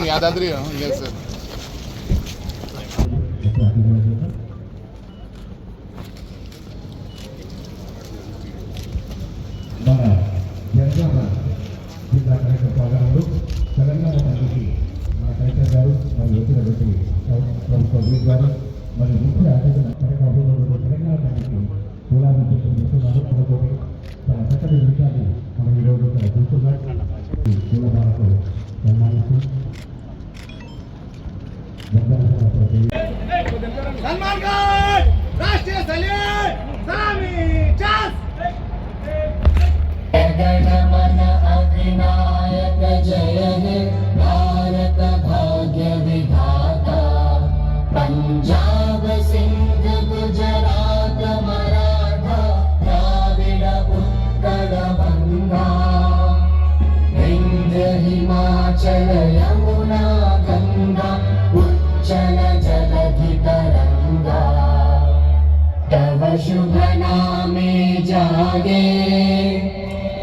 यादाद्री మన జనగామ జిల్లా కలెక్టర్ పాల్గొన్నారు. తెలంగాణ తండ్రికి మన కలెక్టర్ గారు మరియు వచ్చినటువంటి ప్రభుత్వ వీరు గారు మరియు ముఖ్య అతిథుల కార్యక్రమంలో తెలంగాణ తండ్రికి పూలాన్ని చూస్తున్నారు. పూలతోటి చాలా చక్కటి విషయాన్ని మనం ఈరోజు చూస్తున్నారు. పూలమాలతో సన్మానిస్తూ गणमन अधिनायक जय हे भारत भाग्य विधाता पंजाब सिंध गुजरात मराठा द्राविड़ उत्कल बंगा विंध्य हिमाचल यमुना गंगा उच्चल जलधि तरंगा तव शुभ नामे जागे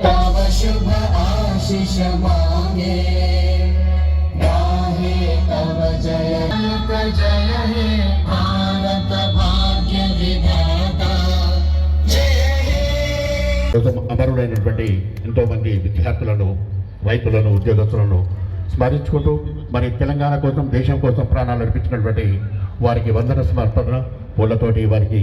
तव शुभ आशीष मांगे गाहे तव जय जय हे भारत भाग्य विधाता जय हे। అమరులైనటువంటి ఎంతో మంది విద్యార్థులను, రైతులను, ఉద్యోగస్తులను స్మరించుకుంటూ మరి తెలంగాణ కోసం, దేశం కోసం ప్రాణాలు అర్పించినటువంటి వారికి వందన సమర్పణ పూలతోటి వారికి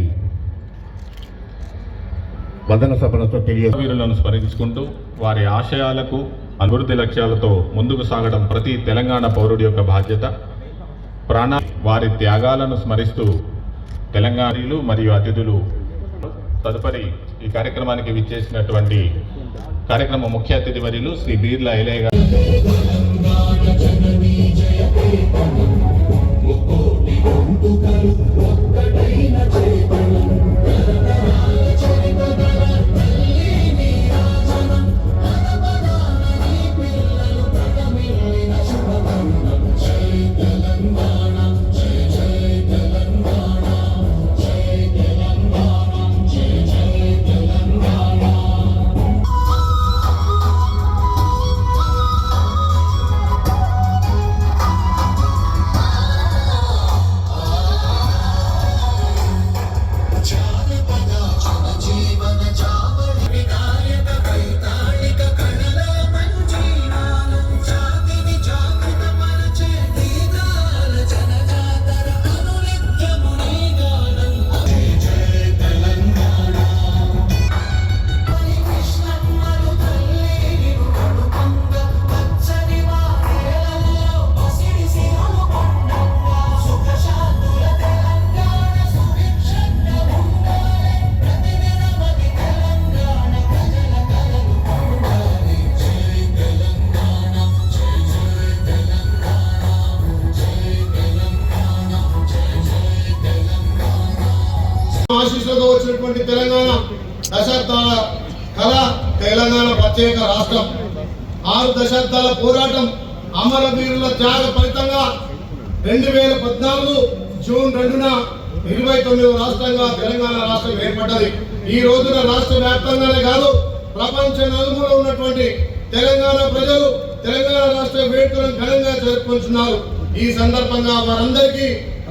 వందన సమర్పణతో వీరులను స్మరించుకుంటూ వారి ఆశయాలకు, అభివృద్ధి లక్ష్యాలతో ముందుకు సాగడం ప్రతి తెలంగాణ పౌరుడి యొక్క బాధ్యత. వారి త్యాగాలను స్మరిస్తూ తెలంగాణలు మరియు అతిథులు తదుపరి ఈ కార్యక్రమానికి విచ్చేసినటువంటి కార్యక్రమ ముఖ్య అతిథి వర్యులు శ్రీ బీర్లా ఐలయ్య గారు. ఆశీస్సులతో వచ్చినటువంటి తెలంగాణ దశాబ్దాల కళ, తెలంగాణ ప్రత్యేక రాష్ట్రం, 6 దశాబ్దాల పోరాటం, అమరవీరుల త్యాగ ఫలితంగా 2014 జూన్ 2న 29వ రాష్ట్రంగా తెలంగాణ రాష్ట్రం ఏర్పడ్డది. ఈ రోజున రాష్ట్ర వ్యాప్తంగానే కాదు, ప్రపంచ నలుమూల ఉన్నటువంటి తెలంగాణ ప్రజలు తెలంగాణ రాష్ట్ర వేడుకలను ఘనంగా జరుపుకుంటున్నారు. ఈ సందర్భంగా వారందరికీ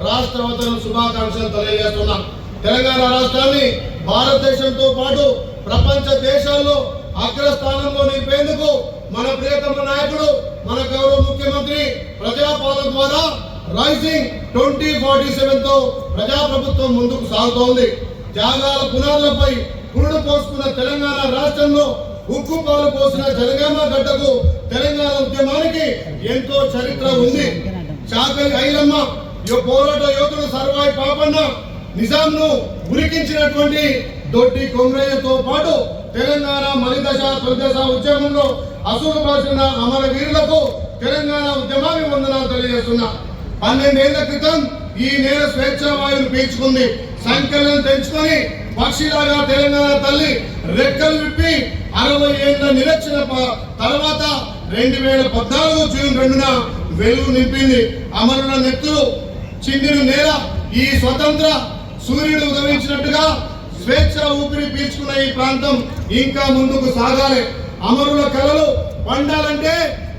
రాష్ట్ర అవతరణ శుభాకాంక్షలు తెలియజేస్తున్నాం. తెలంగాణ రాష్ట్రాన్ని భారతదేశంతో పాటు ప్రపంచ దేశాల్లో అగ్రస్థానంలో నిలిపేందుకు మన ప్రియతమ నాయకుడు, మన గౌరవ ముఖ్యమంత్రి ప్రజాపాలన ద్వారా రైజింగ్ 2047తో ప్రజాప్రభుత్వం ముందుకు సాగుతోంది. త్యాగాల పునాదులపై పురుడు పోసుకున్న తెలంగాణ రాష్ట్రంలో ఉక్కు పాలు పోసిన జనగామ గడ్డకు తెలంగాణ ఉద్యమానికి ఎంతో చరిత్ర ఉంది. చాకలి ఐలమ్మ పోరాట యోధుడు సర్వాయి పాపన్న, నిజాంను ఉరికించినటువంటి దొడ్డి కొమరయ్యతో పాటు తెలంగాణ మలిదశ తొలిదశ ఉద్యమంలో అసురుబాసిన అమరవీరులకు తెలంగాణ ఉద్యమాన్ని వందనాలు తెలియజేస్తున్నా. 12 ఏళ్ల క్రితం ఈ నేల స్వేచ్ఛా వాయువును పీల్చుకుంది. సంఖ్యలను తెంచుకొని పక్షిలాగా తెలంగాణ తల్లి రెక్కలు విప్పి 60 ఏళ్ల నిరీక్షణ తర్వాత 2014 జూన్ 2న వెలుగు నింపింది. అమరుల నెత్తులు చిందిన నేల ఈ స్వతంత్ర సూర్యుడు ఉదయించినట్టుగా స్వేచ్ఛ ఊపిరి పీల్చుకున్న ఈ ప్రాంతం ఇంకా ముందుకు సాగాలి. అమరుల కలలు పండాలంటే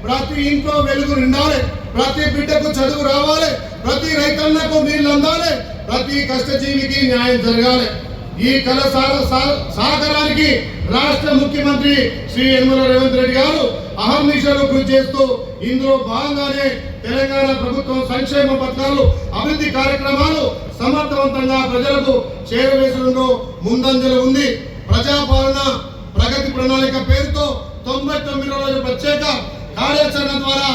ప్రతి ఇంట్లో వెలుగు నిండాలి, ప్రతి బిడ్డకు చదువు రావాలి, ప్రతి రైతన్నకు నీళ్లు అందాలి, ప్రతి కష్టజీవికి న్యాయం జరగాలి. ఈ కళ సాగరానికి రాష్ట్ర ముఖ్యమంత్రి శ్రీ యనమల రేవంత్ రెడ్డి గారు అహర్నిశలు కృషి చేస్తూ ఇందులో భాగంగానే తెలంగాణ ప్రభుత్వం సంక్షేమ పథకాలు అభివృద్ధి కార్యక్రమాలు సమర్థవంతంగా ప్రజలకు చేరవేసడంలో ముందంజలో ఉంది. ప్రజాపాలన ప్రగతి ప్రణాళిక పేరుతో 99 రోజుల ప్రత్యేక కార్యాచరణ ద్వారా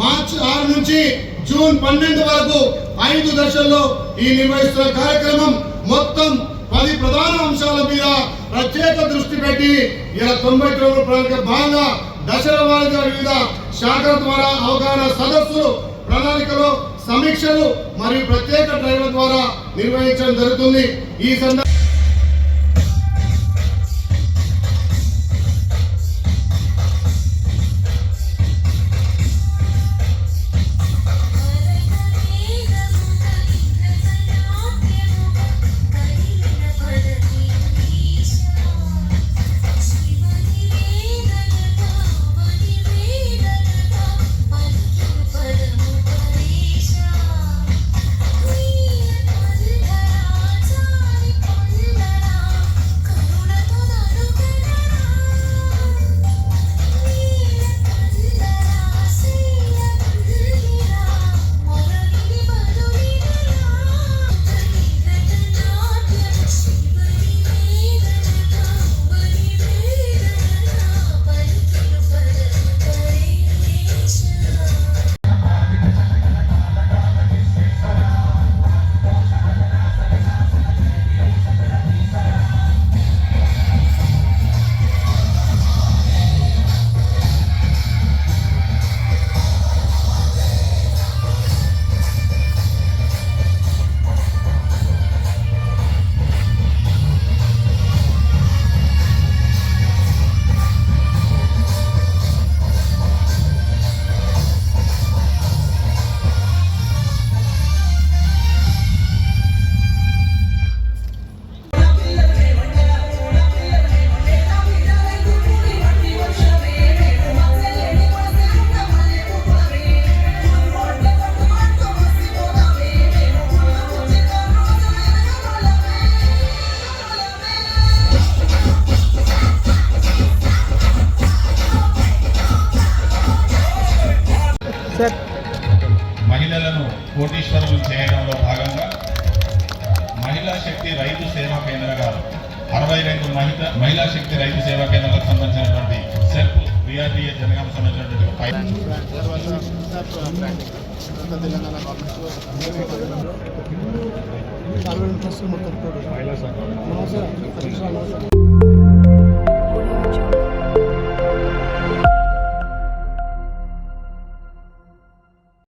మార్చి 6 నుంచి జూన్ 12 వరకు 5 దశల్లో ఈ నిర్వహిస్తున్న కార్యక్రమం మొత్తం 10 ప్రధాన అంశాల మీద ప్రత్యేక దృష్టి పెట్టి ఇలా 99 రోజుల ప్రణాళిక భాగంగా దశల వారీగా వివిధ శాఖల ద్వారా అవగాహన సదస్సులు, ప్రణాళికలో సమీక్షలు మరియు ప్రత్యేక డ్రైవ్ల ద్వారా నిర్వహించడం జరుగుతుంది. ఈ సందర్భంగా మహిళలను కోటీశ్వరులు చేయడంలో భాగంగా మహిళా శక్తి రైతు సేవా కేంద్రంగా 62 మహిళా శక్తి రైతు సేవా కేంద్రాలకు సంబంధించినటువంటి సెల్ఫ్ విఆర్డీఏ జనగామ సంబంధించినటువంటి